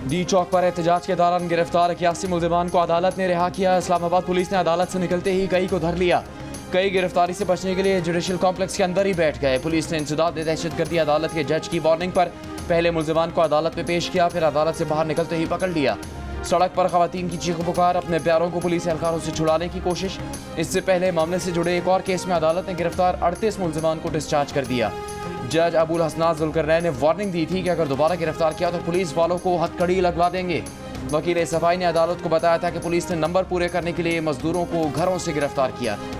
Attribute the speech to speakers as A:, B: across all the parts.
A: D चौक पर एहतजाज के दौरान गिरफ्तार 81 मुल्जिमान को अदालत ने रिहा किया। इस्लामाबाद पुलिस ने अदालत से निकलते ही कई को धर लिया। कई गिरफ्तारी से बचने के लिए जुडिशल कॉम्प्लेक्स के अंदर ही बैठ गए। पुलिस ने इंसदाद दहशतगर्दी अदालत के जज की वार्निंग पर पहले मुल्जिमान को अदालत में पेश किया, फिर अदालत से बाहर निकलते ही पकड़ लिया। सड़क पर खवातीन की चीख पुकार, अपने प्यारों को पुलिस एहलकारों से छुड़ाने की कोशिश। इससे पहले मामले से जुड़े एक और केस में अदालत ने गिरफ्तार 38 मुल्जिमान को डिस्चार्ज कर दिया। जज अबुल हसनात जुल्करनैन ने वार्निंग दी थी कि अगर दोबारा गिरफ्तार किया तो पुलिस वालों को हथकड़ी लगवा देंगे। वकील सफाई ने अदालत को बताया था कि पुलिस ने नंबर पूरे करने के लिए मजदूरों को घरों से गिरफ्तार किया था।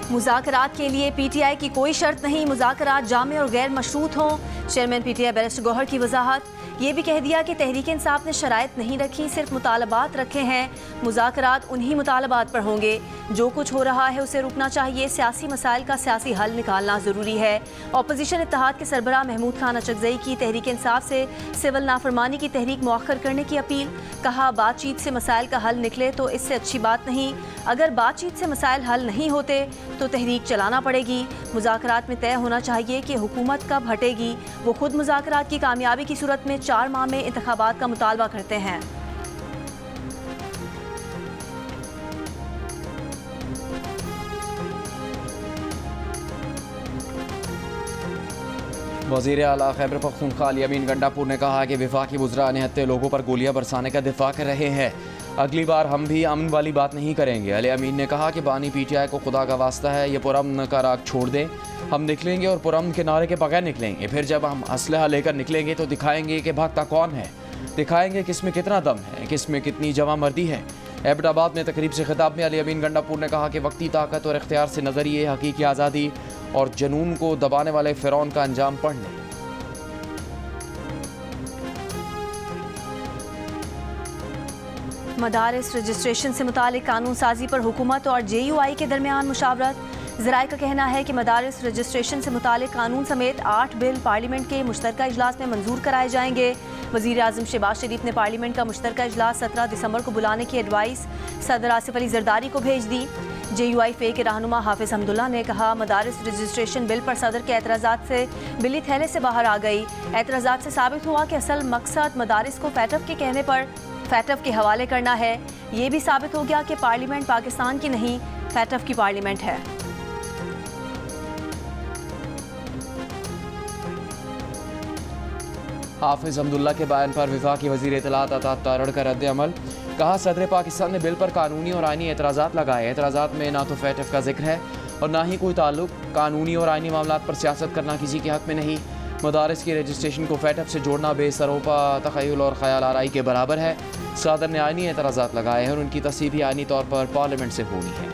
B: मुज़ाकरात के लिए पीटीआई की कोई शर्त नहीं, मुज़ाकरात जामे और गैर मशरूत हों। चेयरमैन पीटीआई बैरिस्टर गौहर की वजाहत। ये भी कह दिया कि तहरीक इंसाफ ने शराइत नहीं रखी, सिर्फ मुतालबात रखे हैं। मुज़ाकरात उन्हीं मुतालबात पर होंगे। जो कुछ हो रहा है उसे रुकना चाहिए। सियासी मसाइल का सियासी हल निकालना ज़रूरी है। अपोजिशन इत्तेहाद के सरबराह महमूद खान अचकज़ई की तहरीक इंसाफ से सिविल नाफरमानी की तहरीक मौखर करने की अपील। कहा, बातचीत से मसाइल का हल निकले तो इससे अच्छी बात नहीं। अगर बातचीत से मसाइल हल नहीं होते तो तहरीक चलाना पड़ेगी। मुज़ाकरात में तय होना चाहिए कि हुकूमत कब हटेगी। वो खुद मुज़ाकरात की कामयाबी की सूरत में 4 माह में इंतखाबात का मुतालबा करते हैं।
A: वज़ीर आला खैबर पख्तूनख्वा अली अमीन गंडापुर ने कहा कि वफाकी वज़रा निहत्ते लोगों पर गोलियां बरसाने का दिफा कर रहे हैं। अगली बार हम भी अमन वाली बात नहीं करेंगे। अली अमीन ने कहा कि बानी पीटीआई को खुदा का वास्ता है, ये पुरअमन का राग छोड़ दें। हम निकलेंगे और पुरअमन के नारे के बगैर निकलेंगे। फिर जब हम असलहा लेकर निकलेंगे तो दिखाएंगे कि भागता कौन है, दिखाएंगे किस में कितना दम है, किस में कितनी जवां मर्दी है। एबटाबाद में तकरीब से खिताब में अली अमीन गंडापुर ने कहा कि वक्ती ताकत और इख्तियार से नज़रिए हकीकी आज़ादी और जुनून को दबाने वाले फ़िरौन का अंजाम पढ़ लें।
B: मदारिस रजिस्ट्रेशन से मुतालिक कानून साजी पर हुकूमत और JUI के दरमियान मुशावरत। ज़राए का कहना है कि मदारिस रजिस्ट्रेशन से मुतालिक कानून समेत 8 बिल पार्लियामेंट के मुश्तरका इजलास में मंजूर कराए जाएंगे। वज़ीर आज़म शहबाज शरीफ ने पार्लियामेंट का मुश्तरका इजलास 17 दिसंबर को बुलाने की एडवाइस सदर आसिफ अली जरदारी को भेज दी। JUI फे के रहनुमा हाफिज़ हमदुल्ला ने कहा, मदारिस रजिस्ट्रेशन बिल पर सदर के एतराज़ात से बिल्ली थैले से बाहर आ गई। एतराज़ात से साबित हुआ कि असल मकसद मदारिस को फैटफ के कहने पर फैटफ के हवाले करना है। ये भी साबित हो गया कि पार्लियामेंट पाकिस्तान की नहीं, फैटफ की पार्लियामेंट है।
A: हाफिज़ हमदुल्ला के बयान पर वफाकी वज़ीर इत्तलात अता तारड़ का रद्द अमल। कहा, सदर पाकिस्तान ने बिल पर कानूनी और आइनी एतराज़ात लगाए। एतराज़ात में ना तो फैटफ का जिक्र है और ना ही कोई ताल्लुक। कानूनी और आइनी मामलात पर सियासत करना किसी के हक़ में नहीं। मदारिस की रजिस्ट्रेशन को फैटफ से जोड़ना बेसरोपा तख़य्युल और ख़याल आराई के बराबर है। सदर ने आइनी एतराज़ात लगाए हैं और उनकी तस्दीक भी आइनी तौर पर पार्लियामेंट से होनी है।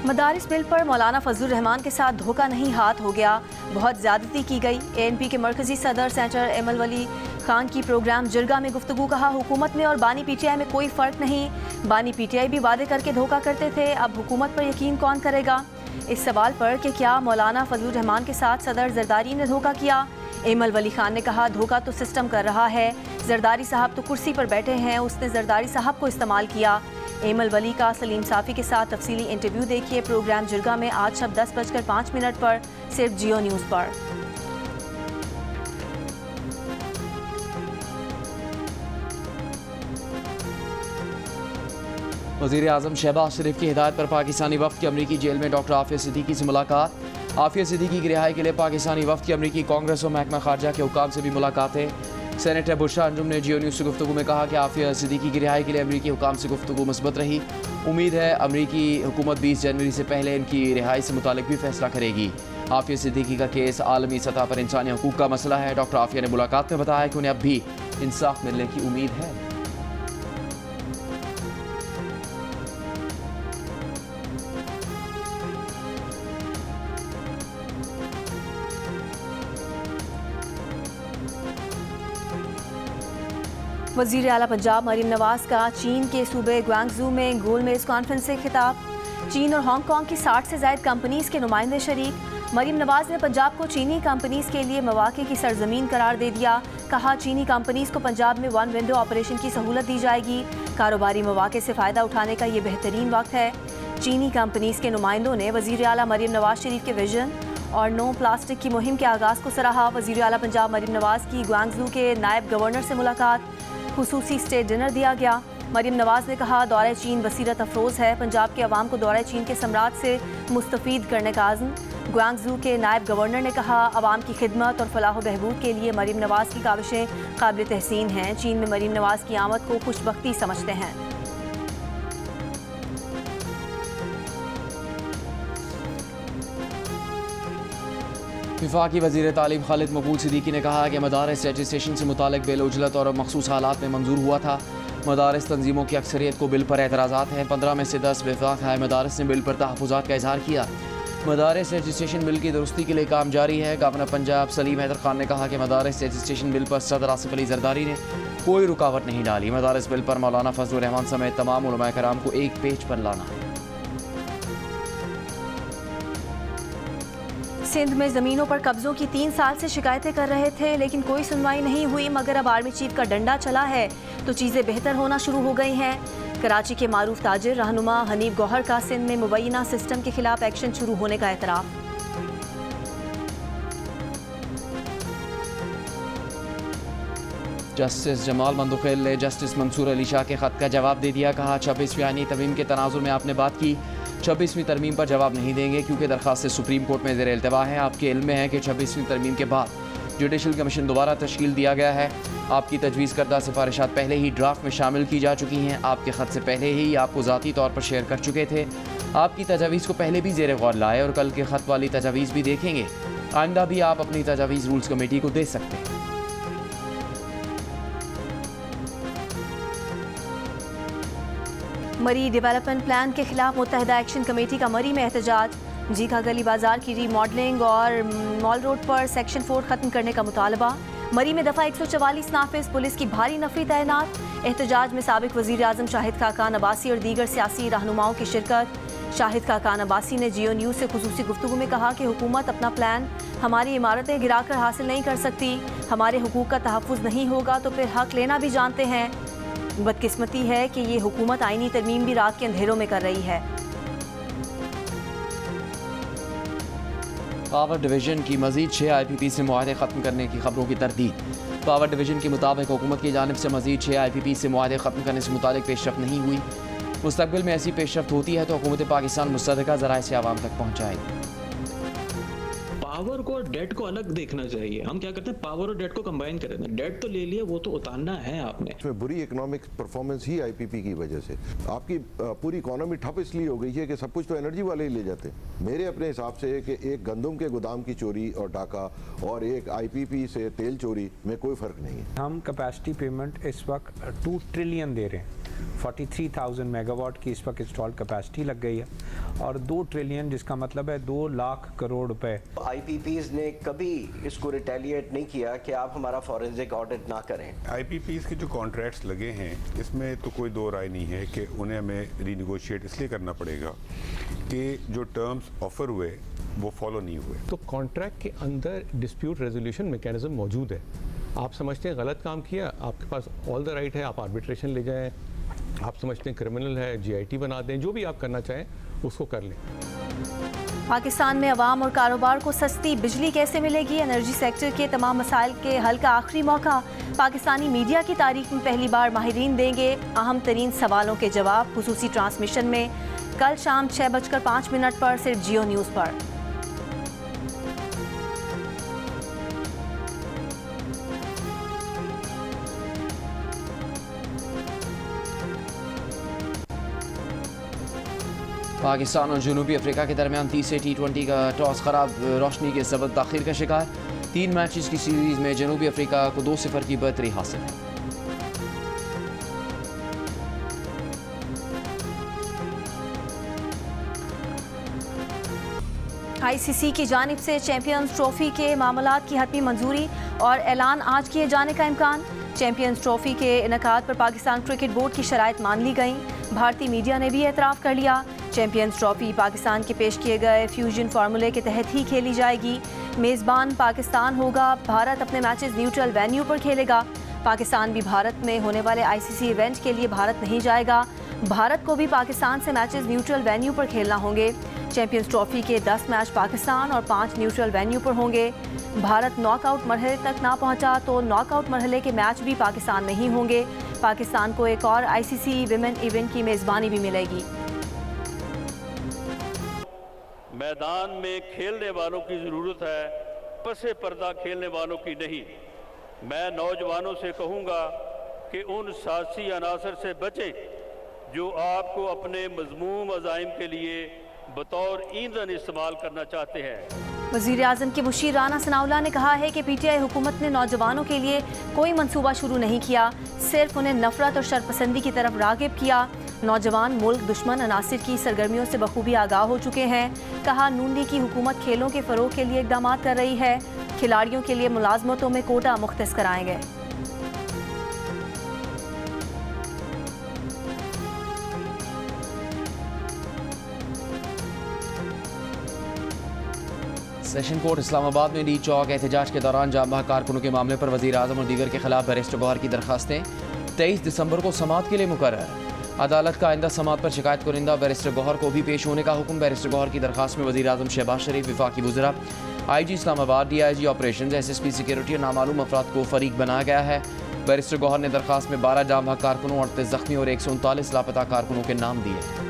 B: मदारिस बिल पर मौलाना फजलुर रहमान के साथ धोखा नहीं, हाथ हो गया, बहुत ज़्यादती की गई। ANP के मरकज़ी सदर सेनेटर एमल वली खान की प्रोग्राम जिरगा में गुफ्तगू। कहा, हुकूमत में और बानी PTI में कोई फ़र्क नहीं। बानी PTI भी वादे करके धोखा करते थे, अब हुकूमत पर यकीन कौन करेगा। इस सवाल पर कि क्या मौलाना फजलुर रहमान के साथ सदर जरदारी ने धोखा किया, एमल वली खान ने कहा, धोखा तो सिस्टम कर रहा है। जरदारी साहब तो कुर्सी पर बैठे हैं, उसने जरदारी साहब को इस्तेमाल किया। एमल वली का सलीम साफ़ी के साथ तफसीली इंटरव्यू देखिए प्रोग्राम जिरगा में आज शब 10:05 पर, सिर्फ जियो न्यूज़ पर।
A: वज़ीर आज़म शहबाज शरीफ की हिदायत पर पाकिस्तानी वफ़द की अमरीकी जेल में डॉक्टर आफिया सिद्दीकी से मुलाकात। आफिया सिद्दीकी की रिहाई के लिए पाकिस्तानी वफ़द की अमरीकी कांग्रेस और महकमा खारजा के हुकाम से भी मुलाकातें। सेनेटर बुशरा अंजुम ने जियो न्यूज़ से गुफ्तगू में कहा कि आफिया सिद्दीकी की रिहाई के लिए अमरीकी हुकाम से गुफ्तगू मुस्बत रही। उम्मीद है अमरीकी हुकूमत 20 जनवरी से पहले इनकी रिहाई से मुतालिक भी फैसला करेगी। आफिया सिद्दीकी का केस आलमी सतह पर इंसानी हकूक़ का मसला है। डॉक्टर आफिया ने मुलाकात में बताया कि उन्हें अब भी इंसाफ मिलने की उम्मीद है।
B: वज़ीर आला पंजाब मरीम नवाज का चीन के सूबे ग्वांगझू में गोलमेज कॉन्फ्रेंस से खिताब। चीन और हांगकांग की 60 से ज़ायद कंपनीज़ के नुमाइंदे शरीक। मरीम नवाज ने पंजाब को चीनी कंपनीज के लिए मौके की सरजमीन करार दे दिया। कहा, चीनी कंपनीज को पंजाब में वन विंडो ऑपरेशन की सहूलत दी जाएगी। कारोबारी मौके से फ़ायदा उठाने का ये बेहतरीन वक्त है। चीनी कंपनीज के नुमाइंदों ने वज़ीर आला मरीम नवाज शरीफ के विजन और नो प्लास्टिक की मुहिम के आगाज़ को सराहा। वज़ीर आला पंजाब मरीम नवाज की ग्वांगजू के नायब गवर्नर से मुलाकात, खुसूसी स्टेट डिनर दिया गया। मरीम नवाज ने कहा, दौरे चीन बसीरत अफरोज़ है। पंजाब के अवाम को दौरे चीन के सम्राट से मुस्तफ़ीद करने का आज़म। ग्वांगजू के नायब गवर्नर ने कहा, अवाम की खिदमत और फलाह बहबूद के लिए मरीम नवाज की काविशें काबिल तहसीन हैं। चीन में मरीम नवाज की आमद को खुशबख्ती समझते हैं।
A: वफाकी वज़ीर तालीम खालिद मकबूल सिद्दीकी ने कहा कि मदारस रजिस्ट्रेशन से मुतालिक बिल उजलत और मखसूस हालात में मंजूर हुआ था। मदारस तंजीमों की अक्सरियत को बिल पर एतराज़ात हैं। 15 में से 10 वफाक हाई मदारस ने बिल पर तहफ़्फ़ुज़ात का इजहार किया। मदारस रजिस्ट्रेशन बिल की दुरुस्ती के लिए काम जारी है। गवर्नर पंजाब सलीम हैदर खान ने कहा कि मदारस रजिस्ट्रेशन बिल पर सदर आसिफ अली जरदारी ने कोई रुकावट नहीं डाली। मदारस बिल पर मौलाना फजलुर रहमान समेत तमाम उलमाए कराम को एक पेज पर लाना है।
B: सिंध में ज़मीनों पर कब्ज़ों की 3 साल से शिकायतें कर रहे थे, लेकिन कोई सुनवाई नहीं हुई। मगर अब आर्मी चीफ का डंडा चला है तो चीज़ें बेहतर होना शुरू हो गई हैं। कराची के मारूफ ताजिर रहनुमा हनीफ गौहर का सिंध में मुबैना सिस्टम के खिलाफ एक्शन शुरू होने का एतराफ़।
A: जस्टिस जमाल मंदुखेल ने जस्टिस मंसूर अली शाह के ख़त का जवाब दे दिया। कहा, 26वीं आईनी तरमीम के तनाजुर में आपने बात की, 26वीं तरमीम पर जवाब नहीं देंगे क्योंकि दरख्वास्त सुप्रीम कोर्ट में ज़ेर इल्तवा है। आपके इल्म में है कि 26वीं तरमीम के बाद जुडिशल कमीशन दोबारा तश्कील दिया गया है। आपकी तजवीज़ करदा सिफारिशात पहले ही ड्राफ्ट में शामिल की जा चुकी हैं। आपके ख़त से पहले ही आपको ज़ाती तौर पर शेयर कर चुके थे। आपकी तजावीज़ को पहले भी ज़ेर गौर लाए और कल के ख़त वाली तजावीज़ भी देखेंगे। आइंदा भी आप अपनी तजावीज़ रूल्स कमेटी को दे सकते हैं।
B: मरी डेवलपमेंट प्लान के खिलाफ मुत्तहिदा एक्शन कमेटी का मरी में एहतजाज। जीका गली बाजार की रीमॉडलिंग और मॉल रोड पर सेक्शन 4 खत्म करने का मुतालबा। मरी में दफ़ा 144 नाफिज, पुलिस की भारी नफरी तैनात। एहतजाज में साबिक वज़ीर आज़म शाहिद खाकान अब्बासी और दीगर सियासी रहनुमाओं की शिरकत। शाहिद खाकान अब्बासी ने जियो न्यूज़ से खुसूसी गुफ्तगू में कहा कि हुकूमत अपना प्लान हमारी इमारतें गिराकर हासिल नहीं कर सकती। हमारे हुकूक का तहफ़्फ़ुज़ नहीं होगा तो फिर हक लेना भी जानते हैं। बदकिस्मती है कि ये हुकूमत आईनी तरमीम भी रात के अंधेरों में कर रही है।
A: पावर डिवीज़न की मज़ीद 6 IPP से मुआहदे ख़त्म करने की खबरों की तरदीद। पावर डिवीज़न के मुताबिक हुकूमत की जानिब से मज़ीद 6 IPP से मुआहदे ख़त्म करने से मुतालिक पेशरफ्त नहीं हुई। मुस्तक़बिल में ऐसी पेशरफ्त होती है तो हुकूमत पाकिस्तान मुस्तदक़ा ज़राए से आवाम तक पहुँचाएगी।
C: पावर को और डेट को अलग देखना चाहिए। हम क्या करते हैं, पावर और डेट को कंबाइन कर देते हैं। डेट तो ले लिया, वो तो उतारना है आपने।
D: इसमें बुरी इकोनॉमिक परफॉर्मेंस ही IPP की वजह से आपकी पूरी इकोनॉमी ठप इसलिए हो गई है कि सब कुछ तो एनर्जी वाले ही ले जाते हैं। मेरे अपने हिसाब से कि एक गंदम के गोदाम की चोरी और डाका और एक IPP से तेल चोरी में कोई फ़र्क नहीं है।
E: हम कैपेसिटी पेमेंट इस वक्त 2 ट्रिलियन दे रहे हैं। 43,000 मेगावाट की इस वक्त इंस्टॉल कैपेसिटी लग गई है और 2 ट्रिलियन जिसका मतलब है 2 लाख करोड़ रुपए।
F: IPPs ने कभी इसको रिटेलिएट नहीं किया कि आप हमारा फॉरेंसिक ऑडिट ना करें।
G: IPPs के जो कॉन्ट्रैक्ट्स लगे हैं इसमें तो कोई दो राय नहीं है कि उन्हें हमें रीनिगोशिएट इसलिए करना पड़ेगा कि जो टर्म्स ऑफर हुए वो फॉलो नहीं हुए।
H: तो कॉन्ट्रैक्ट के अंदर डिस्प्यूट रेजोल्यूशन मैकेनिज्म मौजूद है। आप समझते हैं गलत काम किया, आपके पास ऑल द राइट है, आप आर्बिट्रेशन ले जाएं। आप समझते हैं क्रिमिनल है, GIT बना दें, जो भी आप करना चाहें उसको कर लें।
B: पाकिस्तान में अवाम और कारोबार को सस्ती बिजली कैसे मिलेगी? एनर्जी सेक्टर के तमाम मसाइल के हल का आखिरी मौका। पाकिस्तानी मीडिया की तारीख में पहली बार माहिरीन देंगे अहम तरीन सवालों के जवाब। खुसूसी ट्रांसमिशन में कल शाम 6:05 पर सिर्फ जियो न्यूज़ पर।
A: पाकिस्तान और जनूबी अफ्रीका के दरमियान तीसरे T20 का टॉस खराब रोशनी के सबब ताखिर का शिकार। 3 मैचेस की सीरीज में जनूबी अफ्रीका को 2-0 की बढ़तरी हासिल है।
B: ICC की जानिब से चैंपियंस ट्रॉफी के मामलात की हतमी मंजूरी और ऐलान आज किए जाने का इम्कान। चैंपियंस ट्रॉफी के इनेकाद पर पाकिस्तान क्रिकेट बोर्ड की शराइत मान ली गई। भारतीय मीडिया ने भी एतराफ़ कर लिया। चैंपियंस ट्रॉफी पाकिस्तान के पेश किए गए फ्यूजन फार्मूले के तहत ही खेली जाएगी। मेज़बान पाकिस्तान होगा। भारत अपने मैचेस न्यूट्रल वेन्यू पर खेलेगा। पाकिस्तान भी भारत में होने वाले आईसीसी इवेंट के लिए भारत नहीं जाएगा। भारत को भी पाकिस्तान से मैचेस न्यूट्रल वेन्यू पर खेलना होंगे। चैंपियंस ट्रॉफी के 10 मैच पाकिस्तान और 5 न्यूट्रल वेन्यू पर होंगे। भारत नॉकआउट मरहले तक ना पहुंचा तो नॉकआउट मरहले के मैच भी पाकिस्तान में ही होंगे। पाकिस्तान को एक और आईसीसी विमेन इवेंट की मेज़बानी भी मिलेगी।
I: मैदान में खेलने वालों की ज़रूरत है, पसे पर्दा खेलने वालों की नहीं। मैं नौजवानों से कहूँगा कि उन सियासी अनासर से बचें जो आपको अपने मज़मूम अज़ाइम के लिए बतौर ईंधन इस्तेमाल करना चाहते हैं।
B: वज़ीर आज़म के मुशीर राना सनाउल्लाह ने कहा है कि पीटीआई हुकूमत ने नौजवानों के लिए कोई मंसूबा शुरू नहीं किया, सिर्फ उन्हें नफरत और शरपसंदी की तरफ राग़िब किया। नौजवान मुल्क दुश्मन अनासिर की सरगर्मियों से बखूबी आगाह हो चुके हैं। कहा, नून लीग की हुकूमत खेलों के फ़रोग़ के लिए इक़दाम कर रही है। खिलाड़ियों के लिए मुलाजमतों में कोटा मुख्तस कराए गए।
A: सेशन कोर्ट इस्लामाबाद में डी चौक एहतजाज के दौरान जाम कारकुनों के मामले पर वज़ीर आज़म और दीगर के खिलाफ बैरिस्टर गौहर की दरखास्तें 23 दिसंबर को समाअत के लिए मुकर्रर। अदालत का आइंदा समाअत पर शिकायत कुरिंदा बैरिस्टर गौहर को भी पेश होने का हुक्म। बैरिस्टर गौहर की दरखास्त में वज़ीर आज़म शहबाज शरीफ, वफाकी वज़रा, IG Islamabad, DIG operation, SSP security और नामालूम अफराद को फरीक बनाया गया है। बैरिस्टर गौहर ने दरखास्त में 12 जाम कारकुनों, 38 ज़ख्मी और 139 लापता कारकुनों के नाम दिए।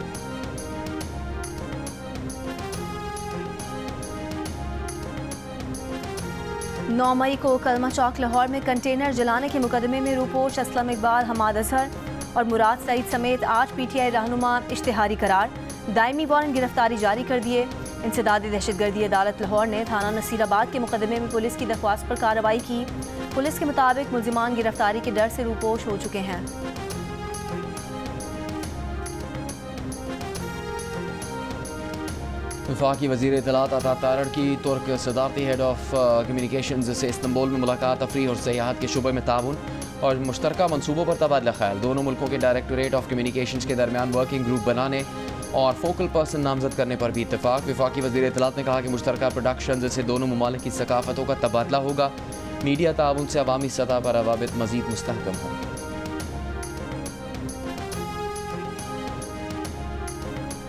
B: 9 मई को कलमा चौक लाहौर में कंटेनर जलाने के मुकदमे में रूपोश, असलम इकबाल, हमाद अजहर और मुराद सईद समेत 8 PTI रहनुमा इश्तिहारी करार, दायमी वारंट गिरफ्तारी जारी कर दिए। इंसदादी दहशतगर्दी अदालत लाहौर ने थाना नसीराबाद के मुकदमे में पुलिस की दरख्वास्त पर कार्रवाई की। पुलिस के मुताबिक मुलजिमान गिरफ्तारी के डर से रूपोश हो चुके हैं।
A: वफाकी वज़ीर इत्तलात अता तारड़ की तुर्क सदारती हेड ऑफ कम्युनिकेशंस से इस्तांबुल में मुलाकात, तफरीह और सयाहत के शुबे में ताउन और मुश्तरका मनसूबों पर तबादला ख्याल। दोनों मुल्कों के डायरेक्टोरेट ऑफ कम्युनिकेशंस के दरमियान वर्किंग ग्रुप बनाने और फोकल पर्सन नामजद करने पर भी इत्तेफाक। वफाकी वज़ीर इत्तलात ने कहा कि मुश्तरका प्रोडक्शन से दोनों ममालिक की सकाफतों का तबादला होगा। मीडिया ताउन से अवामी सतह पर रवाबित मज़ीद मुस्तहकम होंगे।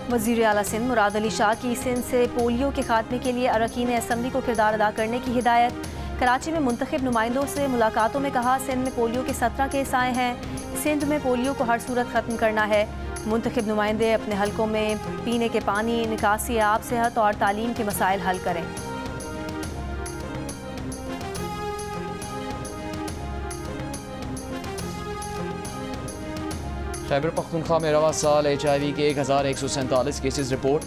B: वज़ीर आला सिंध मुराद अली शाह की सिंध से पोलियो के खात्मे के लिए अरकान असम्बली को किरदार अदा करने की हिदायत। कराची में मुंतखब नुमाइंदों से मुलाकातों में कहा, सिंध में पोलियो के 17 केस आए हैं। सिंध में पोलियो को हर सूरत ख़त्म करना है। मुंतखब नुमाइंदे अपने हलकों में पीने के पानी, निकासी आब, सेहत और तालीम के मसाइल हल करें।
A: खैबर पख्तूनख्वा में रवा साल HIV के 1147 केसेस रिपोर्ट।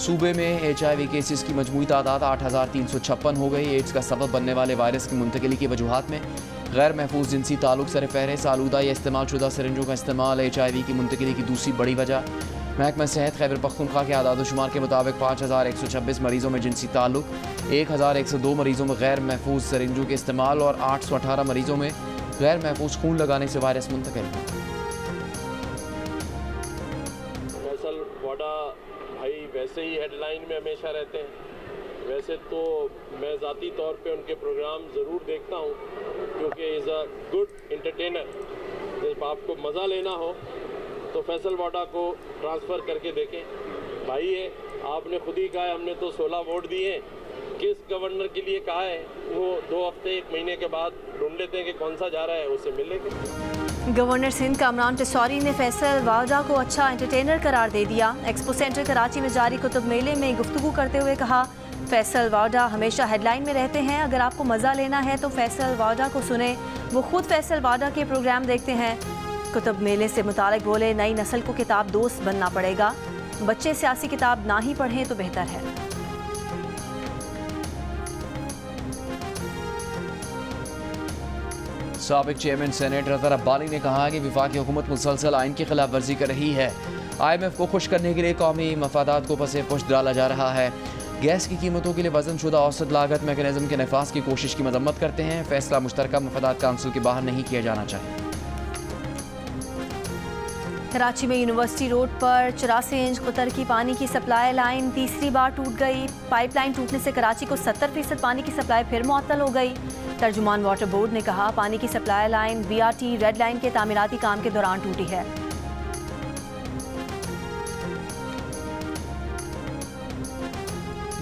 A: सूबे में HIV केसेस की मजमूई तादाद 8356 हो गई। एड्स का सबब बनने वाले वायरस की मुंतकिली की वजूहात में गैर महफूज जिनसी ताल्लुक सर फहरिस्त। आलूदा या इस्तेमाल शुदा सिरिंजों का इस्तेमाल HIV की मुंतकिली की दूसरी बड़ी वजह। महकमा सेहत खैबर पख्तूनख्वा के आदादोशुमार के मुताबिक 5126 मरीजों में जिनसी ताल्लुक, 1102 मरीजों में गैर महफूज सिरिंजों के इस्तेमाल और 818 मरीजों में गैर महफूज खून लगाने से वायरस मुंतकिल हुआ।
J: भाई वैसे ही हेडलाइन में हमेशा रहते हैं। वैसे तो मैं ज़ाती तौर पे उनके प्रोग्राम ज़रूर देखता हूँ क्योंकि इज़ अ गुड एंटरटेनर। जब आपको मज़ा लेना हो तो फैसल वाडा को ट्रांसफ़र करके देखें। भाई है, आपने खुद ही कहा है हमने तो 16 वोट दिए हैं। किस गवर्नर के लिए कहा है वो 2 हफ्ते 1 महीने के बाद ढूंढ लेते हैं कि कौन सा जा रहा है, उससे मिलेंगे।
B: गवर्नर सिंध कामरान टिसौरी ने फैसल वाडा को अच्छा एंटरटेनर करार दे दिया। एक्सपो सेंटर कराची में जारी कुतुब मेले में गुफ्तगू करते हुए कहा, फैसल वाडा हमेशा हेडलाइन में रहते हैं। अगर आपको मज़ा लेना है तो फैसल वाडा को सुने, वो खुद फैसल वाडा के प्रोग्राम देखते हैं। कुतुब मेले से मुतालिक बोले, नई नस्ल को किताब दोस्त बनना पड़ेगा। बच्चे सियासी किताब ना ही पढ़ें तो बेहतर है।
A: साबिक चेयरमैन सेनेट रज़ा रब्बानी ने कहा कि वफाकी हुकूमत मुसलसल आइन की खिलाफ वर्जी कर रही है। IMF को खुश करने के लिए कौमी मफादात को पसे पुश डाला जा रहा है। गैस की कीमतों के लिए वजन शुदा औसत लागत मैकेनिज्म के नफाज की कोशिश की मजम्मत करते हैं। फैसला मुश्तरका मफादात काउंसिल के बाहर नहीं किया जाना चाहिए।
B: कराची में यूनिवर्सिटी रोड पर 84 इंच कुतर की पानी की सप्लाई लाइन तीसरी बार टूट गई। पाइपलाइन टूटने से कराची को 70% पानी की सप्लाई फिर मुअत्तल हो गई। तर्जुमान वाटर बोर्ड ने कहा पानी की supply line BRT red line के तामीराती काम के दौरान टूटी है।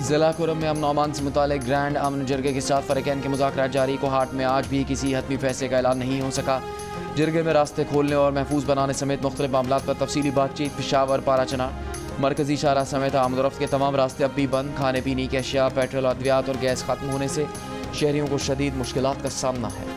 A: जिला कुरम में अमन अमान से मुतालिक ग्रैंड अमन जरगे के साथ फरीकैन के मुज़ाकरात जारी। कोहाट में आज भी किसी हतमी फैसले का ऐलान नहीं हो सका। जरगे में रास्ते खोलने और महफूज बनाने समेत मुख्तलिफ मामलात पर तफसीली बातचीत। पेशावर पाराचना मरकजी शाहरा समेत आमदोरफ्त के तमाम रास्ते अब भी बंद। खाने पीने की अशिया, पेट्रोल, अद्वियात और गैस खत्म होने से शहरियों को शदीद मुश्किलात का सामना है।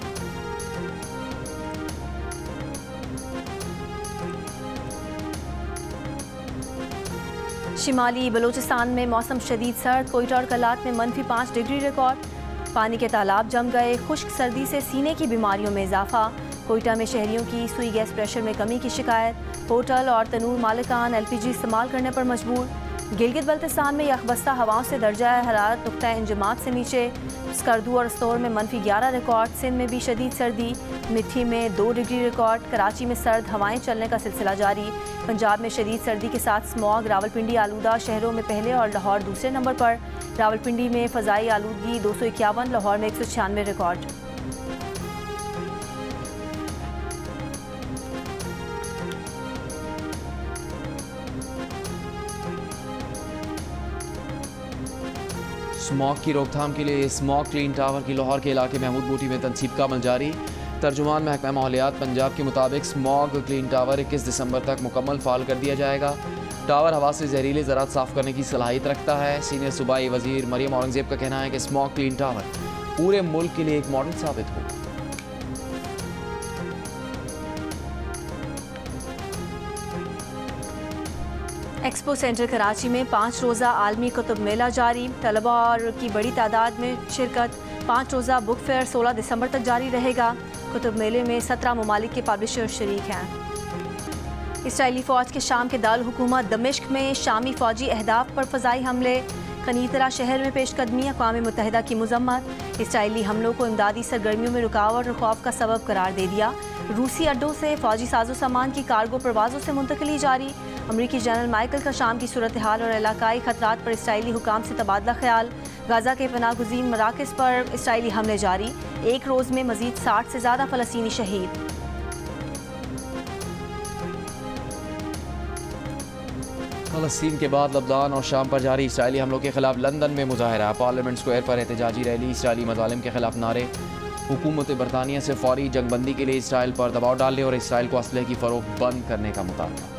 B: शिमाली बलूचिस्तान में मौसम शदीद सर्द। कोयटा और कलात में -5 डिग्री रिकॉर्ड। पानी के तालाब जम गए। खुश्क सर्दी से सीने की बीमारियों में इजाफा। कोयटा में शहरियों की सुई गैस प्रेशर में कमी की शिकायत। होटल और तनूर मालिकान LPG इस्तेमाल करने पर मजबूर। गिलगित बल्तिस्तान में यकबस्ता हवाओं से दर्जा हरारत नुक्ता इंजमात से नीचे। स्कर्दू और स्तौर में -11 रिकॉर्ड। सिंध में भी शदीद सर्दी। मिठी में 2 डिग्री रिकॉर्ड। कराची में सर्द हवाएं चलने का सिलसिला जारी। पंजाब में शदीद सर्दी के साथ स्मॉग। रावलपिंडी आलूदा शहरों में पहले और लाहौर दूसरे नंबर पर। रावलपिंडी में फ़ज़ाई आलूदगी 251, लाहौर में 196 रिकॉर्ड।
A: स्मॉग की रोकथाम के लिए स्मॉग क्लीन टावर की लाहौर के इलाके महमूद बूटी में तनसीब का अमल जारी। तर्जुमान महकमा माहौलियात पंजाब के मुताबिक स्मॉग क्लीन टावर 21 दिसंबर तक मुकम्मल फाल कर दिया जाएगा। टावर हवा से जहरीले ज़रात साफ़ करने की सलाहियत रखता है। सीनियर सूबाई वज़ीर मरियम औरंगज़ेब का कहना है कि स्मॉग क्लीन टावर पूरे मुल्क के लिए एक मॉडल साबित होगा।
B: एक्सपो सेंटर कराची में 5 रोज़ा आलमी कुतुब मेला जारी। तलबा और की बड़ी तादाद में शिरकत। 5 रोज़ा बुक फेयर 16 दिसंबर तक जारी रहेगा। कुतुब मेले में 17 ममालिक के पब्लिशर शरीक हैं। इसराइली फ़ौज के शाम के दारुल हुकूमत दमिश्क में शामी फ़ौजी अहदाफ पर फ़ज़ाई हमले। कनीतरा शहर में पेशकदमी अक़वाम मुत्तहिदा की मज़म्मत। इसराइली हमलों को इमदादी सरगर्मियों में रुकावट और खौफ का सबब करार दे दिया। रूसी अड्डों से फ़ौजी साजो सामान की कार्गो परवाज़ों से मुंतकिली जारी। अमरीकी जनरल माइकल का शाम की सूरत हाल और इलाकाई खतरात पर इसराइली हुकाम से तबादला ख्याल। गाज़ा के पनाहगुज़ीन मराकज़ पर इसराइली हमले जारी। एक रोज़ में मज़ीद 60 से ज़्यादा फ़लस्तीनी शहीद।
A: फ़लस्तीन के बाद लबनान और शाम पर जारी इसराइली हमलों के खिलाफ लंदन में मुजाहरा। पार्लियामेंट स्क्वायर पर एहतजाजी रैली। इसराइली मज़ालिम के खिलाफ नारे। हुकूमत बरतानिया से फौरी जंगबंदी के लिए इसराइल पर दबाव डालने और इसराइल को असलहे की फ़रोख्त बंद करने का मुतालबा।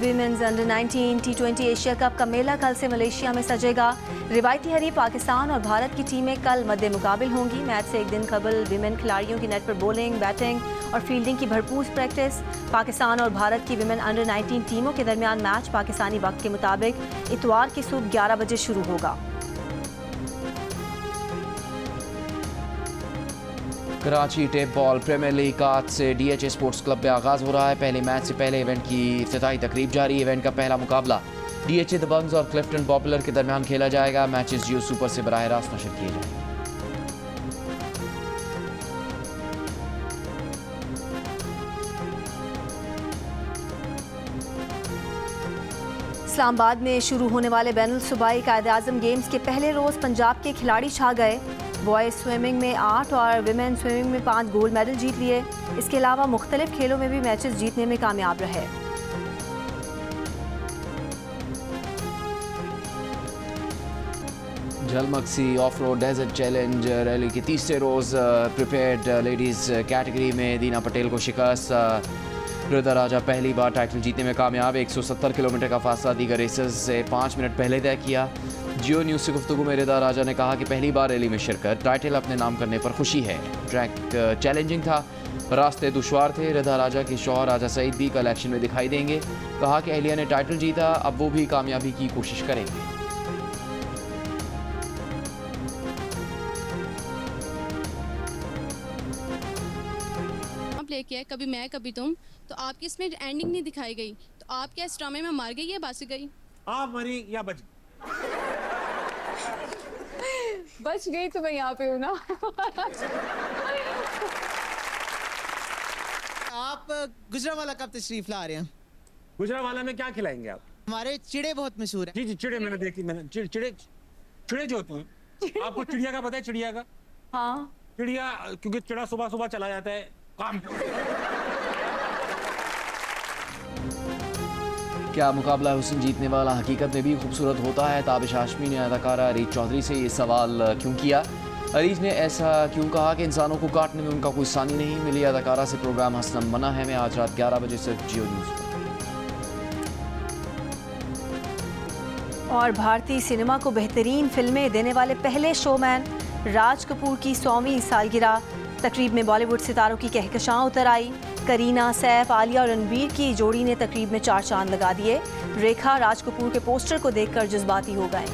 B: Women's under 19 T20 Asia cup का मेला कल से मलेशिया में सजेगा। रिवायती हरीफ पाकिस्तान और भारत की टीमें कल मद्दे मुकाबिल होंगी। मैच से एक दिन कबल विमेन खिलाड़ियों की नेट पर बॉलिंग, बैटिंग और फील्डिंग की भरपूर प्रैक्टिस। पाकिस्तान और भारत की विमेन अंडर 19 टीमों के दरमियान मैच पाकिस्तानी वक्त के मुताबिक इतवार की सुबह 11 बजे शुरू होगा।
A: Karachi tape ball premier league का आज से DHA स्पोर्ट्स क्लब में आगाज़ हो रहा है। पहले मैच से पहले इवेंट की इफ्तिताही तकरीब जारी। इवेंट का पहला मुकाबला DHA दबंग्स और क्लिफ्टन पॉपुलर के दरमियान खेला जाएगा। मैचेस जियो सुपर से बराह रास्त नशर किए जाएंगे।
B: इस्लामाबाद में शुरू होने वाले बैनुल सूबाई कायद-ए-आज़म गेम्स के पहले रोज़ पंजाब के खिलाड़ी छा गए। बॉयज़ स्विमिंग में 8 और विमेन स्विमिंग में 5 गोल्ड मेडल जीत लिए। इसके अलावा मुख्तलिफ खेलों में भी मैचेस जीतने में कामयाब रहे।
A: झलमक्सी off road desert challenge rally के तीसरे रोज़ प्रिपेयर्ड लेडीज़ कैटेगरी में दीना पटेल को शिकस्त। रिदा राजा पहली बार टाइटल जीतने में कामयाब। 170 किलोमीटर का फासला दीगर रेसर्स से 5 मिनट पहले तय किया। जियो न्यूज़ से गुफ्तगू में रिदा राजा ने कहा कि पहली बार रैली में शिरकत, टाइटल अपने नाम करने पर खुशी है। ट्रैक चैलेंजिंग था, रास्ते दुश्वार थे। रिदा राजा के शौहर राजा सईद भी कल एक्शन में दिखाई देंगे। कहा कि अहलिया ने टाइटल जीता, अब वो भी कामयाबी की कोशिश करेंगे।
K: लेके आए, कभी मैं कभी तुम, तो आपकी इसमें एंडिंग नहीं दिखाई गई, तो आप क्या इस ड्रामे में मार गई या बच गई?
L: आप मरी या बच
M: बच गई तो मैं यहाँ पे हूँ ना।
L: आप गुजरांवाला कब तशरीफ ला रहे हैं?
M: गुजरांवाला में क्या खिलाएंगे आप?
L: हमारे चिड़े बहुत मशहूर है।
M: जी जी, चिड़े मैंने देखी, मैंने चिड़े जो होते हैं, आपको चिड़िया का पता है? चिड़िया का,
B: हाँ,
M: चिड़िया, क्योंकि चिड़ा सुबह सुबह चला जाता है काम।
A: क्या मुकाबला हुस्न जीतने वाला हकीकत में भी खूबसूरत होता है? ताबिश हाशमी ने अदाकारा अरीज चौधरी से ये सवाल क्यों किया? अरीज ने ऐसा क्यों कहा कि इंसानों को काटने में उनका कोई सानी नहीं? मिली अदाकारा से प्रोग्राम हंसना मना है में आज रात 11 बजे सिर्फ जियो न्यूज़ पर।
B: और भारतीय सिनेमा को बेहतरीन फिल्में देने वाले पहले शोमैन राज कपूर की 100वीं सालगिरह। तकरीब में बॉलीवुड सितारों की कहकशां उतर आई। करीना, सैफ, आलिया और रणबीर की जोड़ी ने तकरीब में 4 चांद लगा दिए। रेखा राज कपूर के पोस्टर को देखकर जज्बाती हो गए।